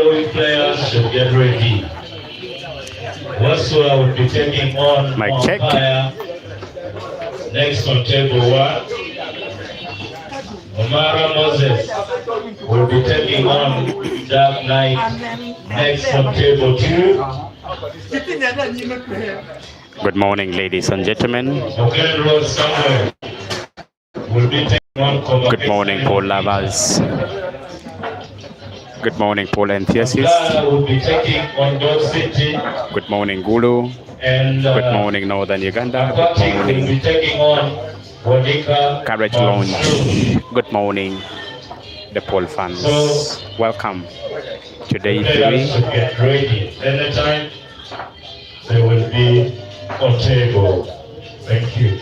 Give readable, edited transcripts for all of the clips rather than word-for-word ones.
following players should get ready. Wasua will be taking on fire. Next on table 1. Omara Moses will be taking on Dark Knight. Next on table 2. Good morning, ladies and gentlemen. Good morning, Paul lovers. Good morning, Paul enthusiasts. Good morning, Gulu. Good morning, Northern Uganda. Good morning, Courage Lounge. Good morning, the Paul fans. Welcome to day 3. Get ready. Anytime they will be on table. Thank you.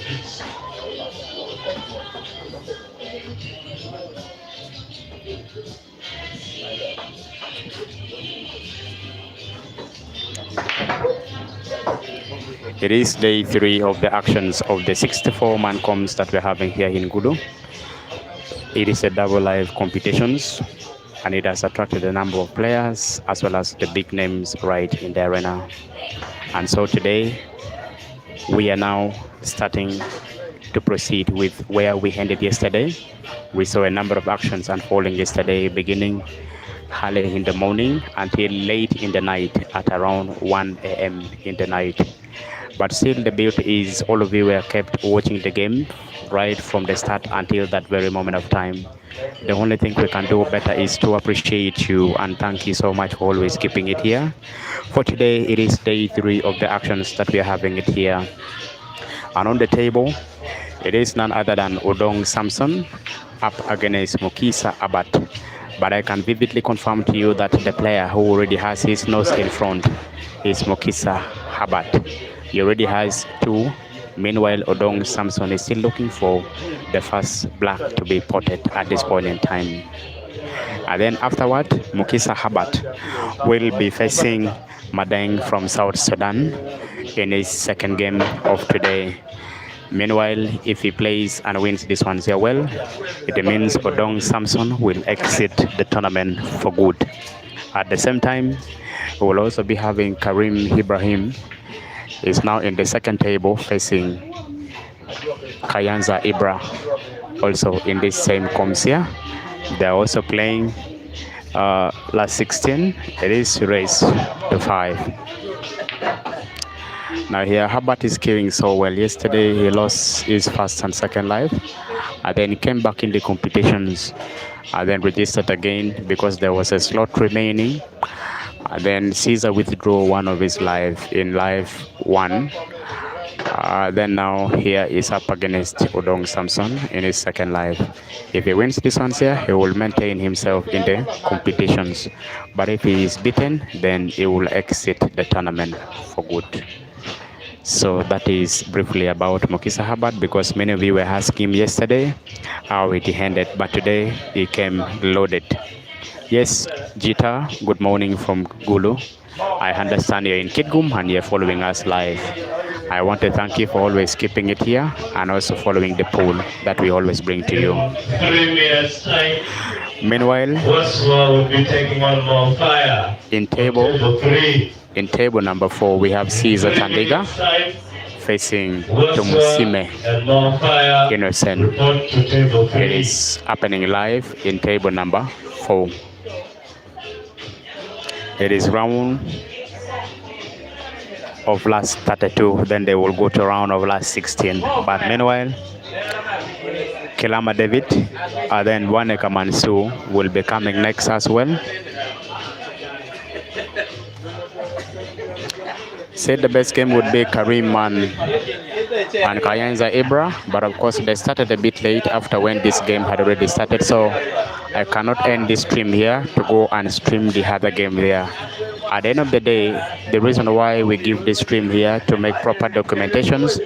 It is day 3 of the actions of the 64-man comps that we're having here in Gulu. It is a double live competitions, and it has attracted a number of players as well as the big names right in the arena. And so today we are now starting to proceed with where we ended yesterday. We saw a number of actions unfolding yesterday, beginning early in the morning until late in the night at around 1 a.m. in the night. But still, the beauty is all of you were kept watching the game right from the start until that very moment of time. The only thing we can do better is to appreciate you and thank you so much for always keeping it here. For today, it is day 3 of the actions that we are having it here. And on the table, it is none other than Odong Samson up against Mukisa Herbert. But I can vividly confirm to you that the player who already has his nose in front is Mukisa Herbert. He already has 2. Meanwhile, Odong Samson is still looking for the first black to be potted at this point in time. And then afterward, Mukisa Herbert will be facing Madeng from South Sudan in his second game of today. Meanwhile, if he plays and wins this one here well, it means Odong Samson will exit the tournament for good. At the same time, we will also be having Karim Ibrahim is now in the second table facing Kayanza Ibra, also in this same comps here. They're also playing last 16. It is race to 5. Now here, Herbert is carrying so well. Yesterday he lost his first and second life, and then he came back in the competitions, and then registered again because there was a slot remaining. And then Caesar withdrew one of his life in live 1. Then now here is up against Odong Samson in his second life. If he wins this one here, he will maintain himself in the competitions. But if he is beaten, then he will exit the tournament for good. So that is briefly about Mukisa Herbert, because many of you were asking him yesterday how it ended, but today he came loaded. Yes, Jita, good morning from Gulu. I understand you're in Kitgum and you're following us live. I want to thank you for always keeping it here and also following the poll that we always bring to you. 3 minutes time. Meanwhile, Wasua will be taking on more fire. in table 3. in table number 4, we have Caesar Tandiga facing Tumusime Innocent. It is happening live in table number 4. It is round of last 32, then they will go to round of last 16. But meanwhile, Kilama David and then Waneka Mansu will be coming next as well. Said the best game would be Karim and Kayanza Ibra, but of course they started a bit late after when this game had already started, so I cannot end this stream here to go and stream the other game there. At the end of the day, the reason why we give this stream here to make proper documentations,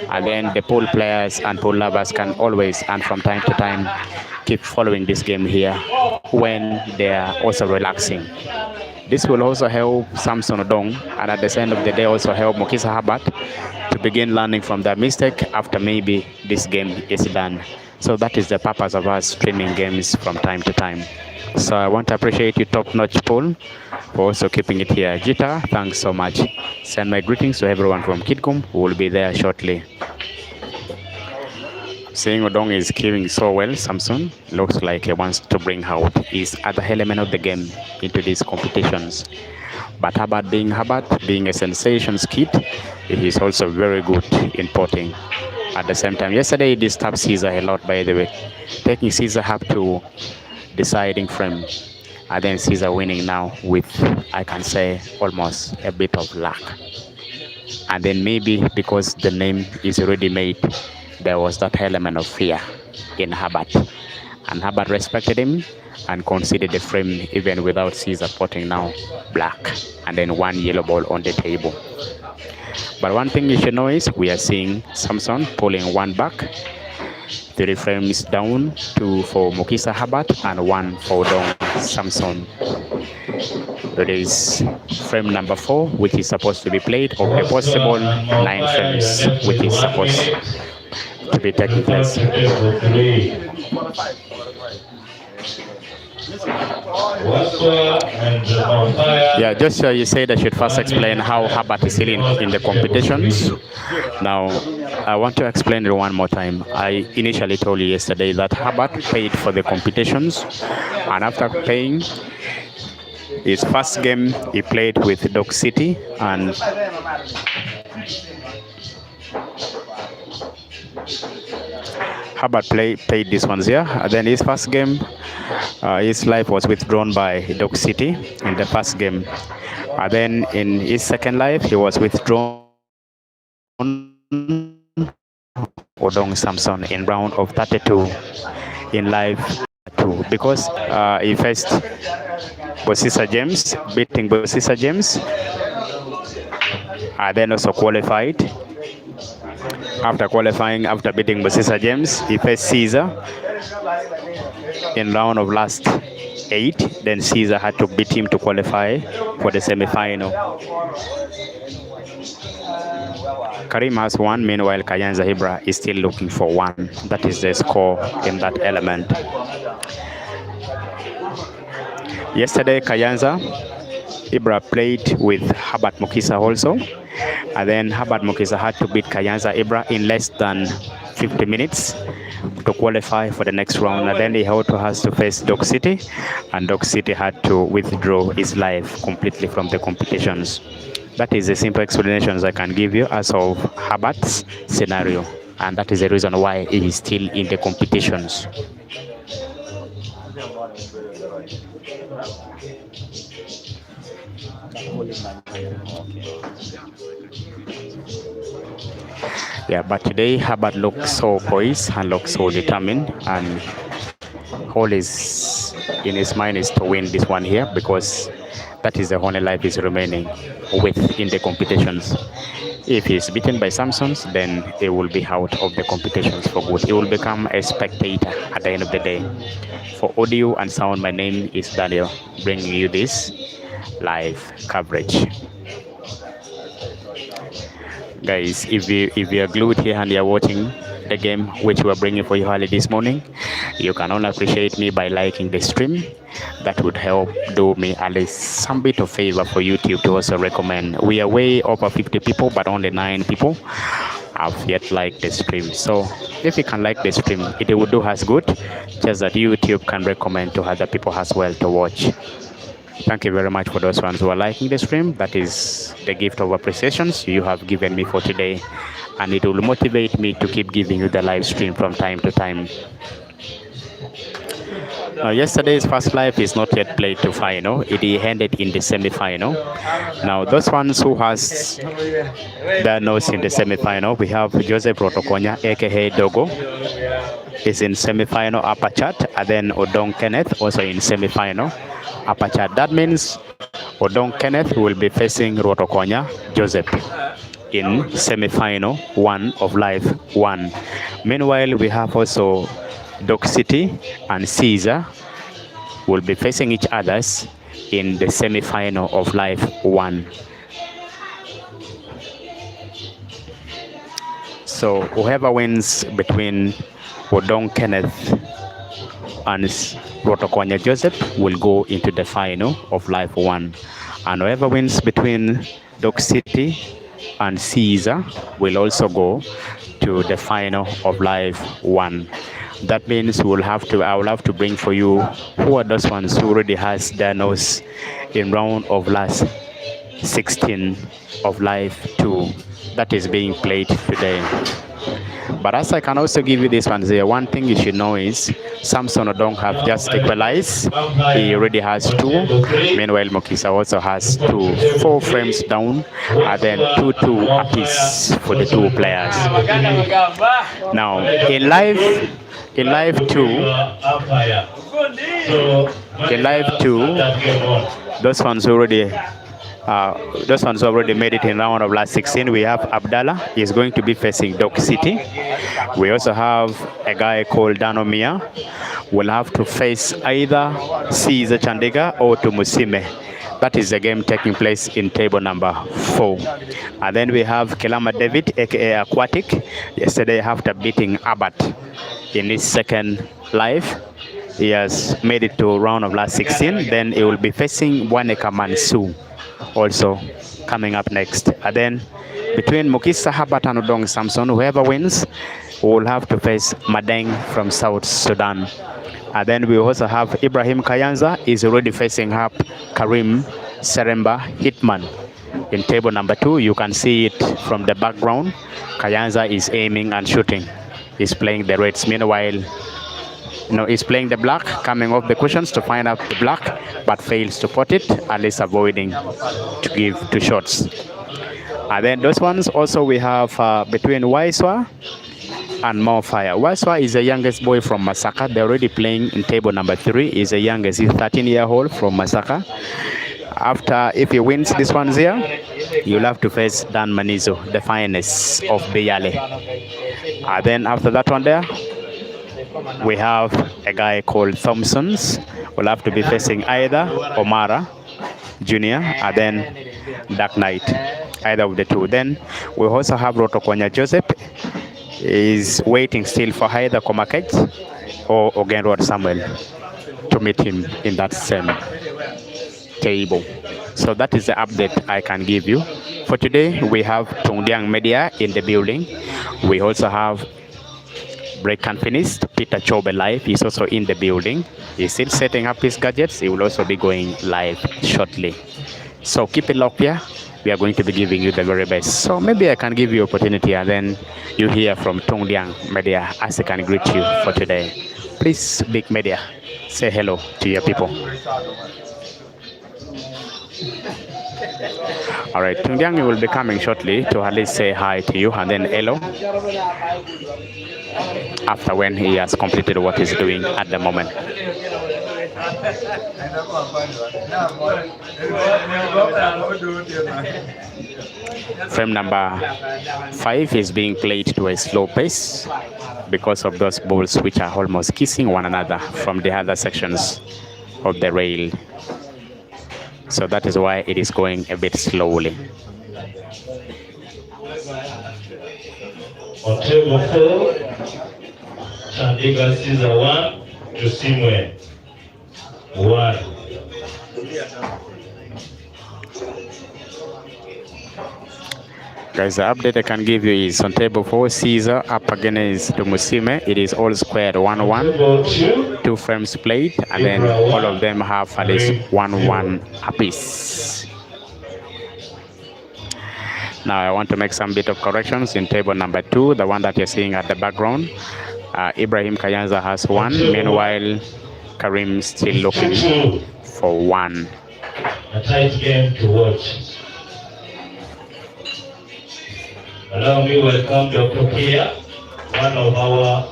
and then the pool players and pool lovers can always and from time to time keep following this game here when they are also relaxing. This will also help Samson Odong, and at the end of the day also help Mukisa Herbert to begin learning from their mistake after maybe this game is done. So that is the purpose of us streaming games from time to time. So I want to appreciate you, top-notch Paul, for also keeping it here. Jita, thanks so much. Send my greetings to everyone from Kidgum who will be there shortly. Seeing Odong is queuing so well, Samson looks like he wants to bring out his other element of the game into these competitions. But Herbert, being a sensations kid, he is also very good in potting. At the same time, yesterday he disturbed Caesar a lot, by the way, taking Caesar up to deciding frame, and then Caesar winning now with, I can say, almost a bit of luck. And then maybe because the name is already made, there was that element of fear in Herbert. And Herbert respected him and conceded the frame even without Caesar potting now black, and then one yellow ball on the table. But one thing you should know is we are seeing Samson pulling one back, 3 frames down, 2 for Mukisa Herbert and 1 for Odong Samson. It is frame number 4, which is supposed to be played, of a possible 9 frames, which is supposed to be taking place. Yeah, just you said I should first explain how Herbert is still in the competitions. Now, I want to explain it one more time. I initially told you yesterday that Herbert paid for the competitions, and after paying his first game, he played with Dog City, and Herbert paid these ones here. And then his first game, his life was withdrawn by Dog City in the first game. And then in his second life, he was withdrawn Odong Samson in round of 32 in live 2, because he faced Bosisa James, beating Bosisa James, and then also qualified. After qualifying, after beating Bosisa James, he faced Caesar in round of last 8. Then Caesar had to beat him to qualify for the semi-final. Karim has 1, meanwhile Kayanza Ibra is still looking for 1. That is the score in that element. Yesterday Kayanza Ibra played with Herbert Mukisa also, and then Herbert Mukisa had to beat Kayanza Ibra in less than 50 minutes to qualify for the next round, and then he also has to face Dog City, and Dog City had to withdraw his life completely from the competitions. That is the simple explanations I can give you as of Herbert's scenario, and that is the reason why he is still in the competitions. Yeah, but today Herbert looks so poised and looks so determined, and all is in his mind is to win this one here, because that is the only life is remaining with in the competitions. If he is beaten by Samson, then he will be out of the competitions for good. He will become a spectator at the end of the day. For audio and sound, my name is Daniel, bringing you this live coverage. Guys, if you are glued here and you are watching the game which we are bringing for you early this morning, you can only appreciate me by liking the stream. That would help do me at least some bit of favor for YouTube to also recommend. We are way over 50 people, but only 9 people have yet liked the stream. So if you can like the stream, it would do us good, just that YouTube can recommend to other people as well to watch. Thank you very much for those ones who are liking the stream. That is the gift of appreciations you have given me for today, and it will motivate me to keep giving you the live stream from time to time. Yesterday's first live is not yet played to final. It ended in the semi-final. Now those ones who has their nose in the semi-final, we have Joseph Rotokonya, aka Dogo, is in semi-final upper chat, and then Odong Kenneth also in semi-final upper chat. That means Odong Kenneth will be facing Rotokonya Joseph in semi-final 1 of live 1. Meanwhile, we have also Dog City and Caesar will be facing each others in the semi-final of live 1. So whoever wins between Odong Kenneth and Rotokonya Joseph will go into the final of Live 1. And whoever wins between Dock City and Caesar will also go to the final of Live 1. That means I will have to bring for you who are those ones who already has their nose in round of last 16 of Live 2 that is being played today. But as I can also give you this one there, one thing you should know is Samson Odong have just equalized. He already has 2. Meanwhile, Mukisa also has 2. 4 frames down, and then 2-2 apiece for the 2 players. Now, in live 2, those ones already made it in round of last 16. We have Abdallah. He's going to be facing Dock City. We also have a guy called Danomia. Will have to face either Caesar Chandiga or Tumusime. That is the game taking place in table number 4. And then we have Kelama David, aka Aquatic. Yesterday, after beating Abat in his second live, he has made it to round of last 16. Then he will be facing Waneka Mansu, also coming up next. And then between Mukisa, Herbert and Odong Samson, whoever wins will have to face Madeng from South Sudan. And then we also have Ibrahim Kayanza is already facing up Karim Seremba Hitman in table number 2. You can see it from the background. Kayanza is aiming and shooting. He's playing the reds. Meanwhile, he's playing the black, coming off the cushions to find out the black, but fails to pot it, at least avoiding to give 2 shots. And then those ones also we have between Waiswa and Morfire. Waiswa is the youngest boy from Masaka. They're already playing in table number 3. He's the youngest. He's 13-year-old from Masaka. If he wins this one here, you'll have to face Dan Manizo, the finest of Beyale. And then after that one there, we have a guy called Thompsons. Will have to be facing either Omara Jr. and then Dark Knight, either of the 2. Then we also have Rotokonya Joseph. Is waiting still for either Komakech or Ogenrod Samuel to meet him in that same table. So that is the update I can give you. For today, we have Tungdiang Media in the building. We also have Break and Finish. Peter Chobe live. He's also in the building. He's still setting up his gadgets. He will also be going live shortly. So keep it locked here. We are going to be giving you the very best. So maybe I can give you opportunity and then you hear from Tungdiang Media as I can greet you for today. Please, Big Media, say hello to your people. All right, Tungdiang will be coming shortly to at least say hi to you and then hello after when he has completed what he's doing at the moment. Frame number 5 is being played to a slow pace because of those balls which are almost kissing one another from the other sections of the rail. So that is why it is going a bit slowly. On table 4, Chandiga Caesar 1 to Simwe 1. Guys, the update I can give you is on table 4, Caesar up against Tumusime. It is all squared 1-1, 2 frames played, and then all of them have at least 1-1 apiece. Now I want to make some bit of corrections in table number 2, the one that you're seeing at the background. Ibrahim Kayanza has 1, meanwhile Karim still looking for 1. A tight game to watch. Allow me to welcome Dr. Kia, one of our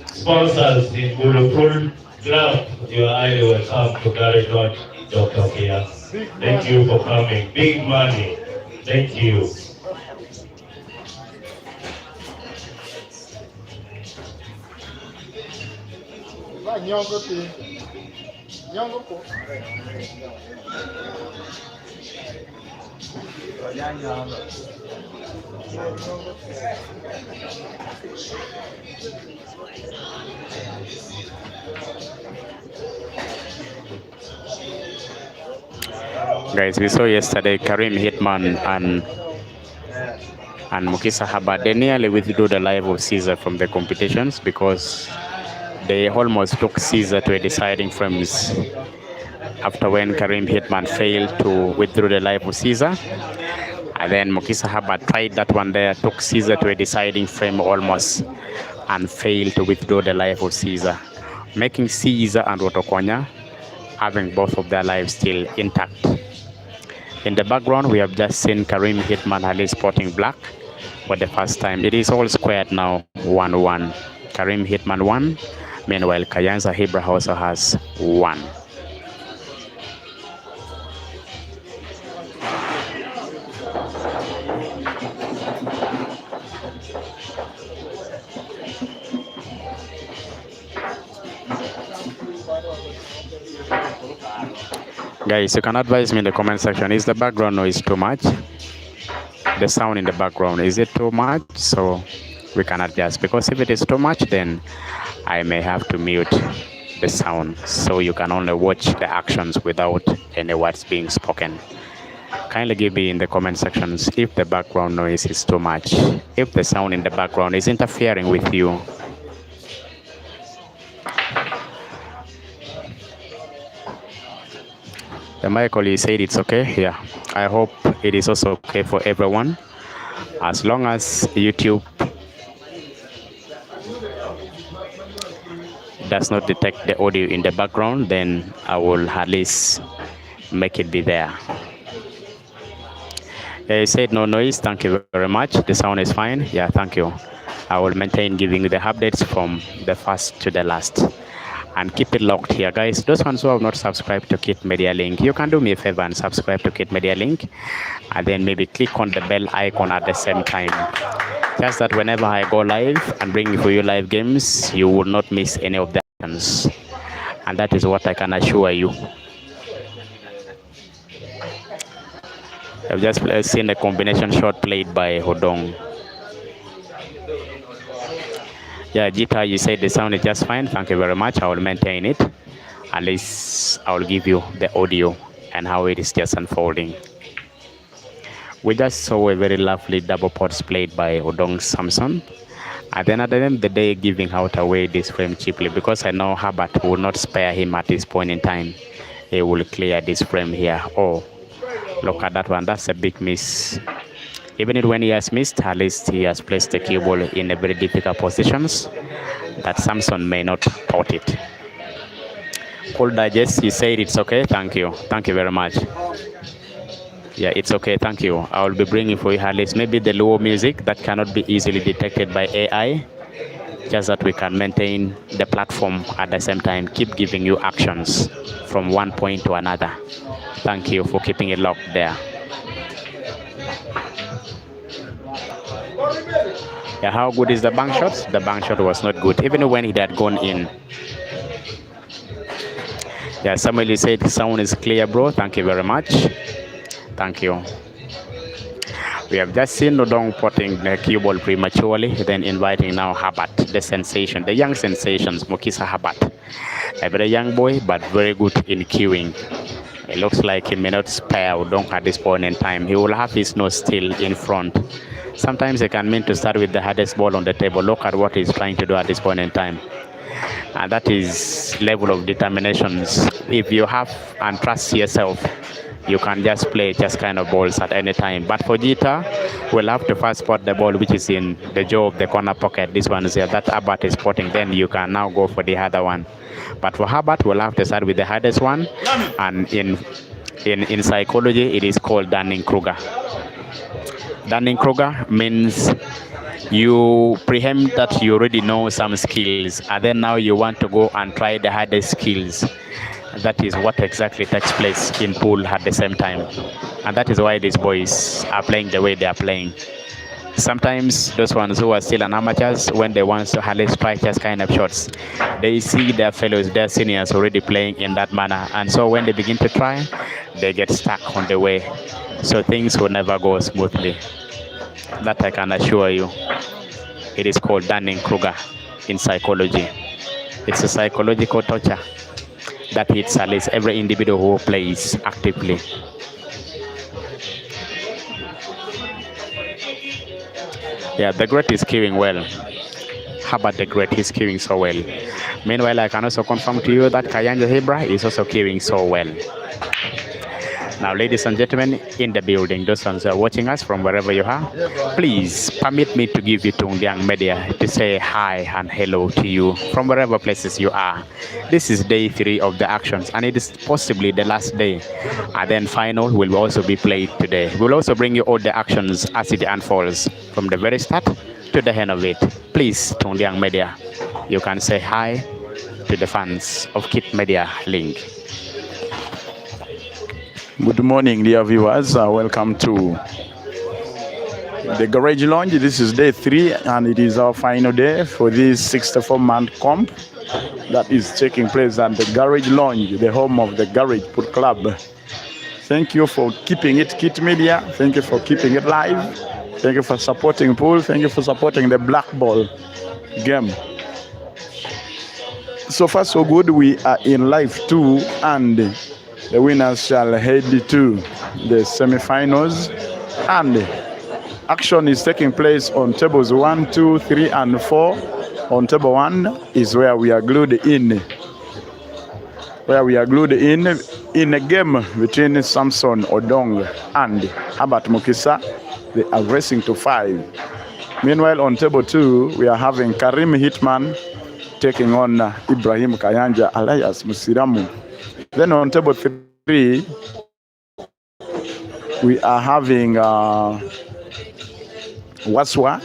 sponsors in Bulupul Club. You are highly welcome to Gary Lodge, Dr. Kia. Thank you for coming. Big money. Thank you. Guys, we saw yesterday Karim Hitman and Mukisa Herbert. They nearly withdrew the life of Caesar from the competitions because they almost took Caesar to a deciding frames after when Karim Hitman failed to withdraw the life of Caesar. And then Mukisa Herbert tried that one there, took Caesar to a deciding frame almost and failed to withdraw the life of Caesar, making Caesar and Otokonya having both of their lives still intact. In the background, we have just seen Karim Hitman Ali sporting black for the first time. It is all squared now, 1-1. Karim Hitman 1. Meanwhile, Kayanza Hebra also has 1. Guys, you can advise me in the comment section. Is the background noise too much? The sound in the background, is it too much? So we can adjust, because if it is too much, then I may have to mute the sound so you can only watch the actions without any words being spoken. Kindly give me in the comment sections if the background noise is too much, if the sound in the background is interfering with you. The Michael said it's okay. Yeah, I hope it is also okay for everyone. As long as YouTube does not detect the audio in the background, then I will at least make it be there. He said no noise. Thank you very much. The sound is fine. Yeah, thank you. I will maintain giving you the updates from the first to the last. And keep it locked here, guys. Those ones who have not subscribed to Kit Media Link, you can do me a favor and subscribe to Kit Media Link, and then maybe click on the bell icon at the same time. Just that whenever I go live and bring for you live games, you will not miss any of the actions. And that is what I can assure you. I've just seen the combination shot played by Odong. Yeah, Jita, you said the sound is just fine. Thank you very much. I will maintain it. At least I will give you the audio and how it is just unfolding. We just saw a very lovely double pots played by Odong Samson. And then at the end of the day, giving out away this frame cheaply, because I know Herbert will not spare him at this point in time. He will clear this frame here. Oh, look at that one. That's a big miss. Even when he has missed, at least he has placed the cue ball in a very difficult positions that Samson may not pot it. Cool Digest, he said it's okay. Thank you. Thank you very much. Yeah, it's okay. Thank you. I will be bringing for you at least maybe the low music that cannot be easily detected by AI. Just that we can maintain the platform at the same time. Keep giving you actions from one point to another. Thank you for keeping it locked there. Yeah, how good is the bank shot? The bank shot was not good, even when it had gone in. Yeah, somebody said the sound is clear, bro. Thank you very much. Thank you. We have just seen Odong potting the cue ball prematurely, then inviting now Herbert, the sensation, the young sensations, Mukisa Herbert. A very young boy, but very good in cueing. It looks like he may not spare Odong at this point in time. He will have his nose still in front. Sometimes it can mean to start with the hardest ball on the table. Look at what he's trying to do at this point in time. And that is level of determination. If you have and trust yourself, you can just play just kind of balls at any time. But for Jita, we'll have to first spot the ball which is in the jaw of the corner pocket. This one is here, that Herbert is spotting. Then you can now go for the other one. But for Herbert, we'll have to start with the hardest one. And in psychology, it is called Dunning-Kruger. Dunning-Kruger means you preempt that you already know some skills, and then now you want to go and try the hardest skills. That is what exactly takes place in pool at the same time. And that is why these boys are playing the way they are playing. Sometimes those ones who are still an amateurs, when they want to hardly strike just kind of shots, they see their fellows, their seniors already playing in that manner. And so when they begin to try, they get stuck on the way. So things will never go smoothly. That I can assure you. It is called Dunning-Kruger in psychology. It's a psychological torture that hits at least every individual who plays actively. Yeah, the great is queuing well. Herbert the great is queuing so well. Meanwhile, I can also confirm to you that Kayanja Hebra is also queuing so well. Now, ladies and gentlemen, in the building, those ones who are watching us from wherever you are, please permit me to give you Tungliang Media to say hi and hello to you from wherever places you are. This is day 3 of the actions, and it is possibly the last day. And then final will also be played today. We'll also bring you all the actions as it unfolds from the very start to the end of it. Please, Tungliang Media, you can say hi to the fans of Kit Media Link. Good morning, dear viewers. Welcome to the Garage Lounge. This is day 3, and it is our final day for this 64-man comp that is taking place at the Garage Lounge, the home of the Garage Put Club. Thank you for keeping it Kit Media. Thank you for keeping it live. Thank you for supporting pool. Thank you for supporting the black ball game. So far, so good. We are in live 2, and the winners shall head to the semi-finals, and action is taking place on tables 1, 2, 3, and 4. On table 1 is where we are glued in. In a game between Samson, Odong, and Herbert, Mukisa. They are racing to 5. Meanwhile, on table 2, we are having Karim Hitman taking on Ibrahim Kayanja alias Musiramu. Then on table 3, we are having Waswa.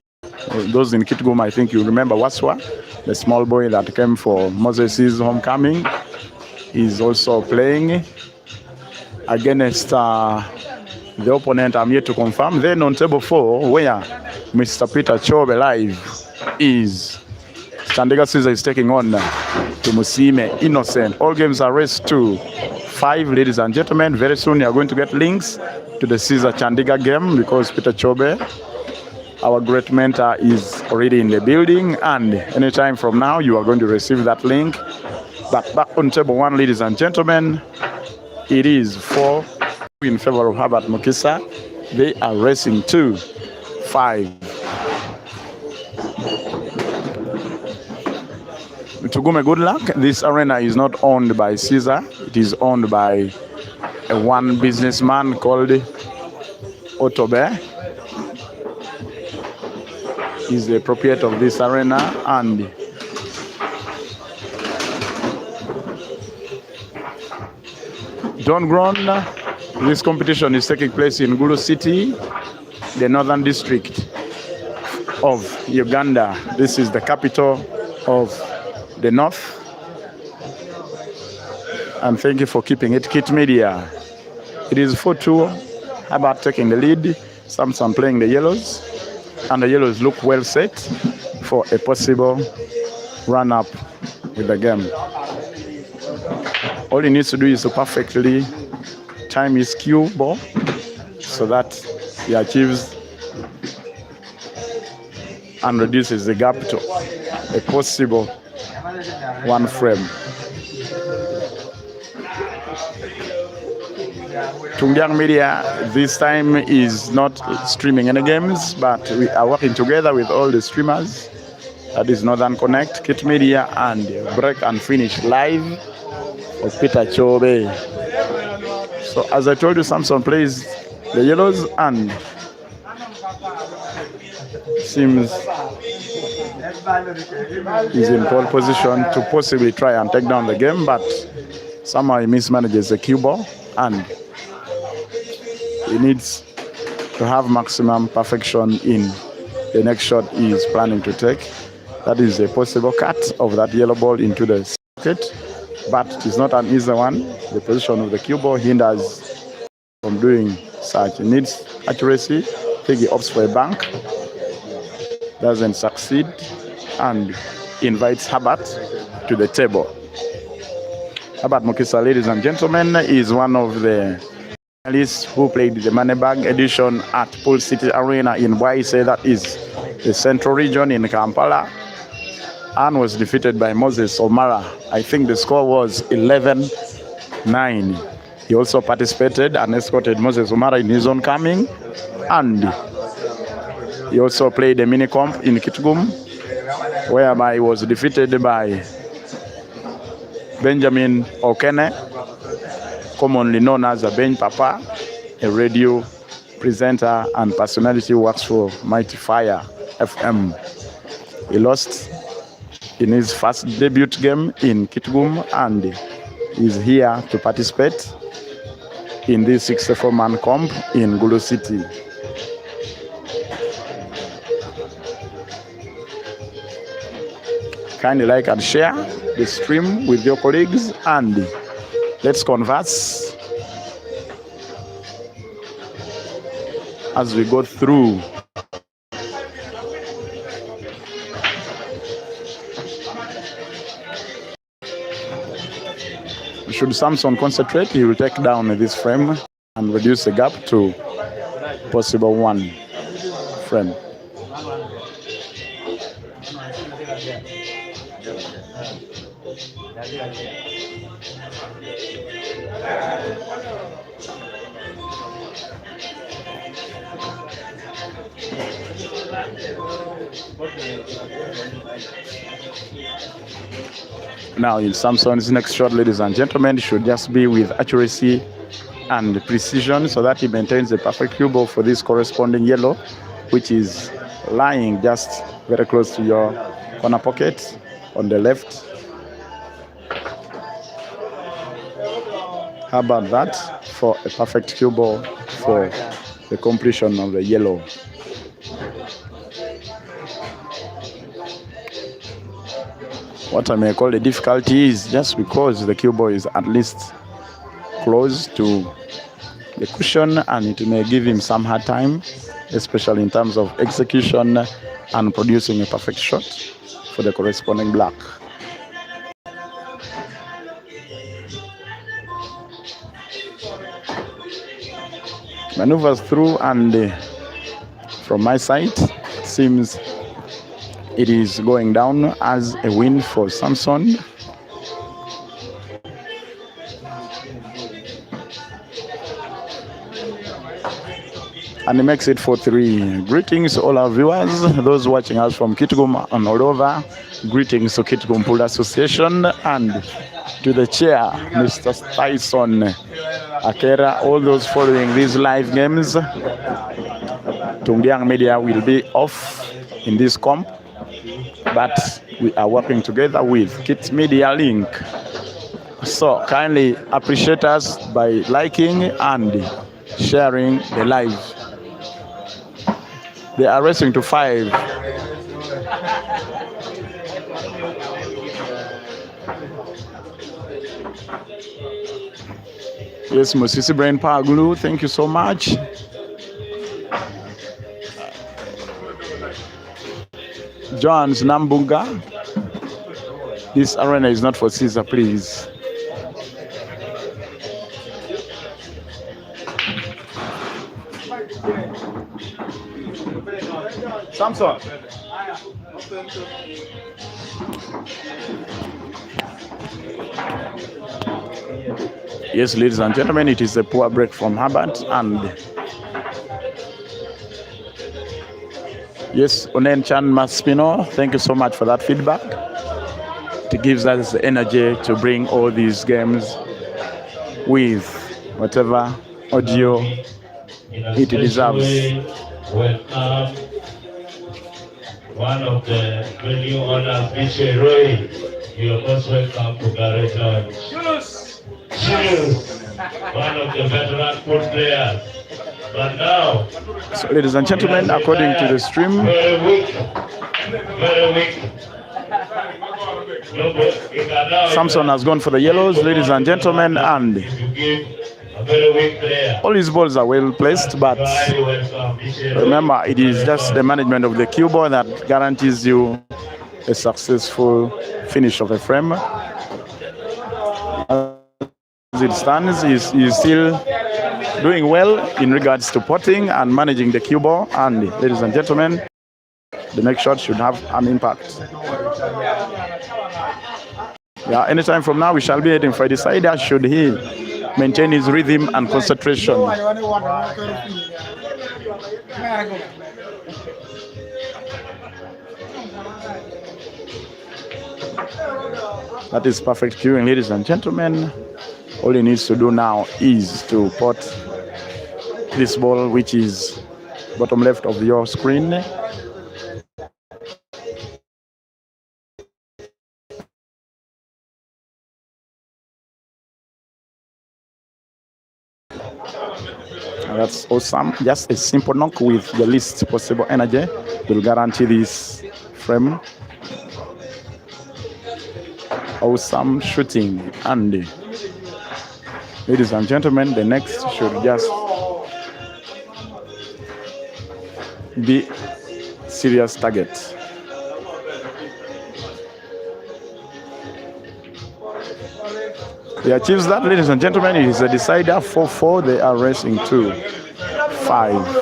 Those in Kitgum, I think you remember Waswa, the small boy that came for Moses' homecoming. Is also playing against the opponent I'm yet to confirm. Then on table 4, where Mr. Peter Chobe live is Chandiga Caesar is taking on to Musime Innocent. All games are raced to 5, ladies and gentlemen. Very soon you are going to get links to the Caesar Chandiga game because Peter Chobe, our great mentor, is already in the building, and anytime from now you are going to receive that link. But back on table 1, ladies and gentlemen, it is 4 in favor of Herbert Mukisa. They are racing to 5. Tugume, good luck. This arena is not owned by Caesar. It is owned by one businessman called Otobe. He's the proprietor of this arena, and Don Gron, this competition is taking place in Gulu City, the northern district of Uganda. This is the capital of the north. And thank you for keeping it Kit Media. It is 4-2, Herbert taking the lead, Samson playing the yellows, and the yellows look well set for a possible run-up with the game. All he needs to do is to perfectly time his cue ball so that he achieves and reduces the gap to a possible 1 frame. Tungliang Media this time is not streaming any games, but we are working together with all the streamers. That is Northern Connect, Kit Media, and Break and Finish Live of Peter Chobe. So as I told you, Samson plays the yellows and seems he's in pole position to possibly try and take down the game, but somehow he mismanages the cue ball and he needs to have maximum perfection in the next shot he is planning to take. That is a possible cut of that yellow ball into the socket, but it is not an easy one. The position of the cue ball hinders from doing such. It needs accuracy. I think he opts for a bank, doesn't succeed and invites Herbert to the table. Herbert Mukisa, ladies and gentlemen, is one of the finalists who played the Moneybag edition at Pool City Arena in Bwaise, that is the central region in Kampala, and was defeated by Moses Omara. I think the score was 11-9. He also participated and escorted Moses Omara in his own coming, and he also played a mini comp in Kitgum, whereby he was defeated by Benjamin Okene, commonly known as a Ben Papa, a radio presenter and personality who works for Mighty Fire FM. He lost in his first debut game in Kitgum and is here to participate in this 64-man comp in Gulu City. Kindly like and share the stream with your colleagues and let's converse as we go through. Should Samson concentrate, he will take down this frame and reduce the gap to possible one frame. Now in Samson's next shot, ladies and gentlemen, should just be with accuracy and precision so that he maintains the perfect cue ball for this corresponding yellow, which is lying just very close to your corner pocket on the left. How about that for a perfect cue ball for the completion of the yellow? What I may call the difficulty is just because the cue ball is at least close to the cushion and it may give him some hard time, especially in terms of execution and producing a perfect shot for the corresponding black. Maneuvers through, and from my side, it seems it is going down as a win for Samson. And he makes it 4-3. Greetings all our viewers, those watching us from Kitgum and all over. Greetings to Kitgum Pool Association and to the chair, Mr. Tyson Akera, all those following these live games. Tungyang Media will be off in this comp, but we are working together with Kit Media Link. So kindly appreciate us by liking and sharing the live. They are racing to 5. Yes, Musisi Brain Power Glue, thank you so much. John's Nambunga, this arena is not for Caesar, please. Samson. Yes, ladies and gentlemen, it is a poor break from Herbert, and yes, Onen Chan Maspino, thank you so much for that feedback. It gives us the energy to bring all these games with whatever audio it deserves. Welcome one of the new owners, Michel Roy. You are most welcome to Garage Lodge. Cheers! One of the veteran foot players. But now, so ladies and gentlemen, according to the stream, very weak. Samson has gone for the yellows, ladies and gentlemen, and A very weak player. All his balls are well placed, but You are highly welcome. remember, it is just the management of the cue ball that guarantees you a successful finish of a frame. As it stands, he's still doing well in regards to potting and managing the cue ball. And ladies and gentlemen, the next shot should have an impact. Yeah, anytime from now we shall be heading for a decider should he maintain his rhythm and concentration. That is perfect cueing, ladies and gentlemen. All he needs to do now is to pot this ball, which is bottom left of your screen. That's awesome. Just a simple knock with the least possible energy will guarantee this frame. Awesome shooting. And ladies and gentlemen, the next should just be serious target. He achieves that, ladies and gentlemen. It is a decider 4-4. They are racing to 5.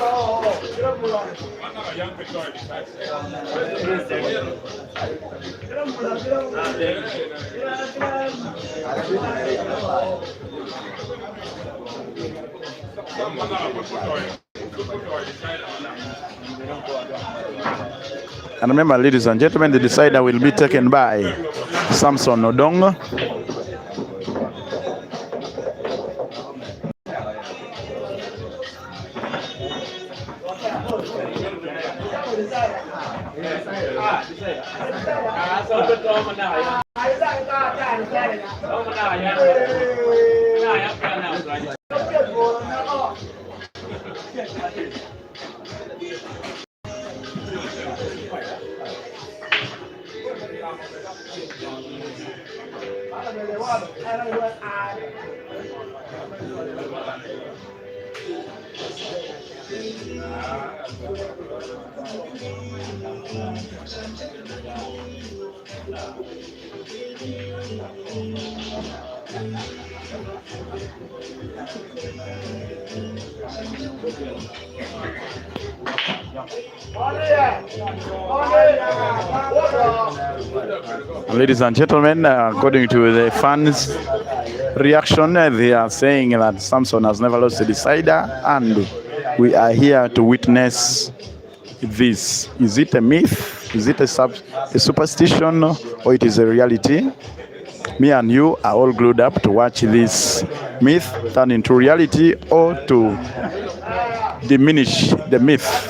And remember, ladies and gentlemen, the decider will be taken by Samson Odong. Ladies and gentlemen, according to the fans' reaction, they are saying that Samson has never lost a decider, and we are here to witness this. Is it a myth? Is it a superstition, or it is a reality? Me and you are all glued up to watch this myth turn into reality, or to diminish the myth.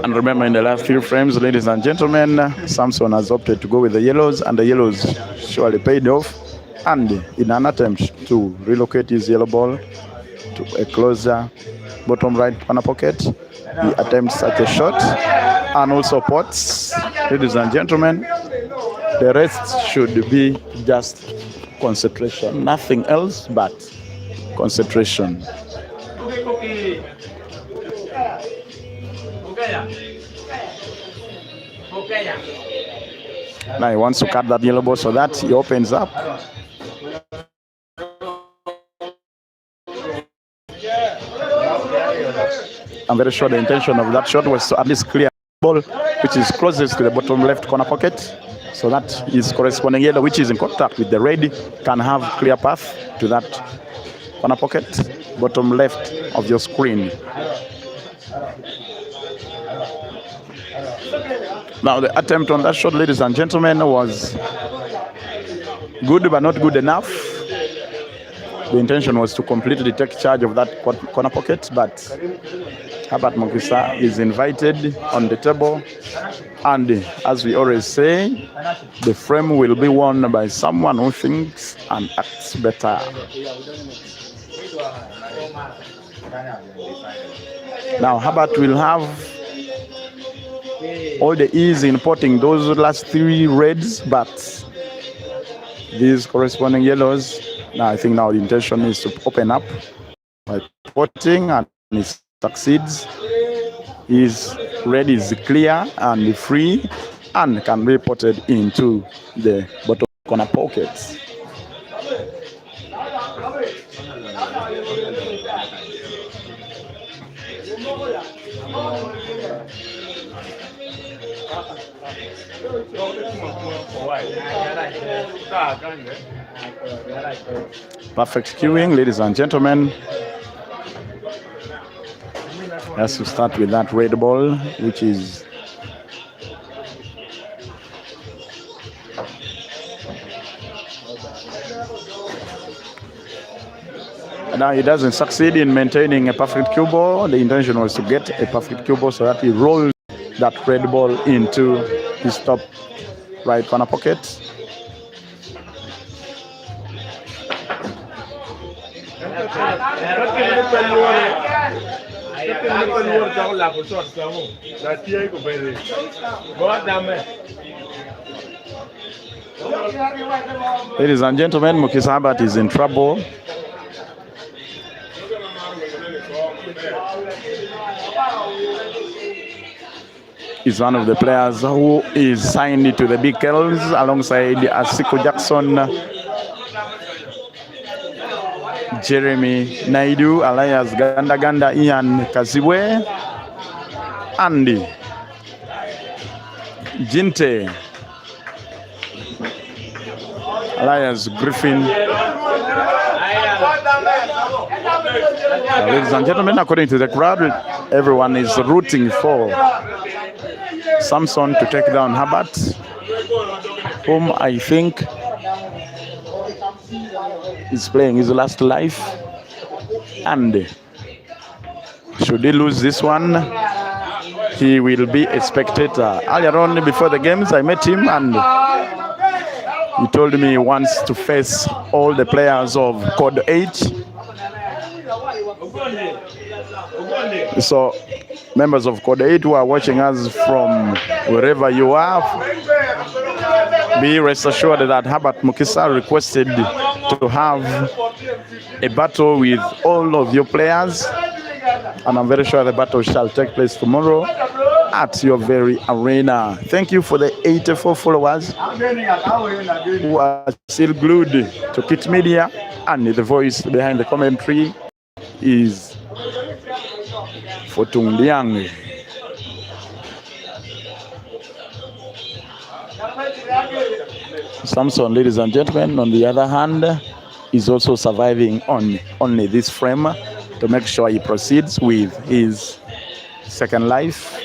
And remember, in the last few frames, ladies and gentlemen, Samson has opted to go with the yellows, and the yellows surely paid off. And in an attempt to relocate his yellow ball to a closer bottom right corner pocket, he attempts such a shot and also pots. Ladies and gentlemen, the rest should be just concentration, nothing else but concentration. Now he wants to cut that yellow ball so that he opens up. I'm very sure the intention of that shot was to at least clear the ball, which is closest to the bottom left corner pocket, so that his corresponding yellow, which is in contact with the red, can have clear path to that corner pocket, bottom left of your screen. Now the attempt on that shot, ladies and gentlemen, was good but not good enough. The intention was to completely take charge of that corner pocket, but Herbert Mukisa is invited on the table. And as we always say, the frame will be won by someone who thinks and acts better. Now Herbert will have all the ease in potting those last 3 reds, but these corresponding yellows. Now I think now the intention is to open up by potting, and he succeeds. His red is clear and free and can be potted into the bottom corner pockets. Perfect queuing, ladies and gentlemen. Let's start with that red ball, which is now he doesn't succeed in maintaining a perfect cue ball. The intention was to get a perfect cue ball so that he rolls that red ball into his top right corner pocket. Ladies and gentlemen, Mukisa Herbert is in trouble. He's one of the players who is signed to the Big Kells alongside Asiko Jackson, Jeremy Naidu, alias Ganda Ganda, Ian Kaziwe, Andy Jinte, alias Griffin. Ladies and gentlemen, according to the crowd, everyone is rooting for Samson to take down Herbert, whom I think is playing his last life. And should he lose this one, he will be a spectator. Earlier on, before the games, I met him and he told me he wants to face all the players of Code H. So, members of Code 8 who are watching us from wherever you are, be rest assured that Herbert Mukisa requested to have a battle with all of your players, and I'm very sure the battle shall take place tomorrow at your very arena. Thank you for the 84 followers who are still glued to Kit Media, and the voice behind the commentary is Fotung Liang. Samson, ladies and gentlemen, on the other hand, is also surviving on only this frame to make sure he proceeds with his second life.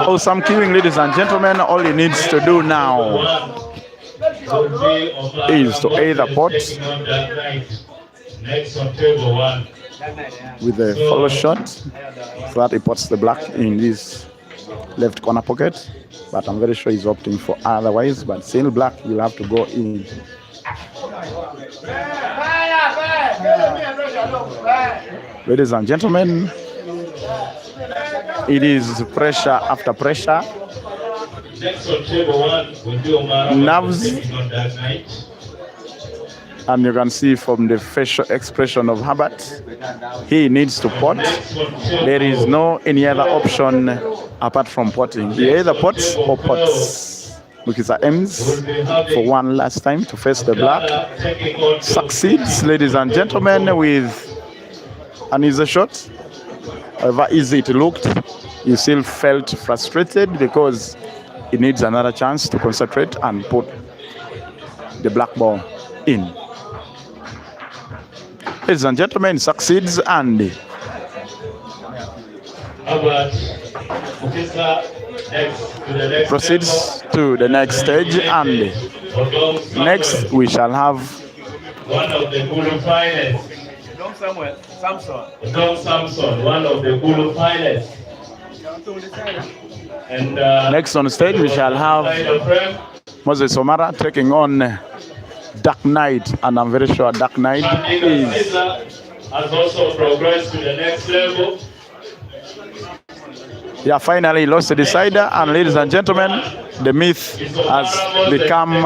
Oh, some queuing, ladies and gentlemen. All he needs to do now is to either pot with a follow shot so that he puts the black in this left corner pocket, but I'm very sure he's opting for otherwise. But still, black will have to go in. Ladies and gentlemen, it is pressure after pressure. Nerves. And you can see from the facial expression of Herbert, he needs to pot. There is no any other option apart from potting. He either pots or pots. Mukisa aims for one last time to face the black. Succeeds, ladies and gentlemen, with an easy shot. However easy it looked, he still felt frustrated because he needs another chance to concentrate and put the black ball in. Ladies and gentlemen, succeeds and Herbert, Mukisa, next proceeds to the next stage, and next we shall have one of the Gulu finest. Odong Samson, one of the Gulu finest. And next on stage we shall have Moses Omara taking on Dark Knight, and I'm very sure Dark Knight is has also progressed to the next level. Yeah, finally lost the decider, and ladies and gentlemen, the myth has become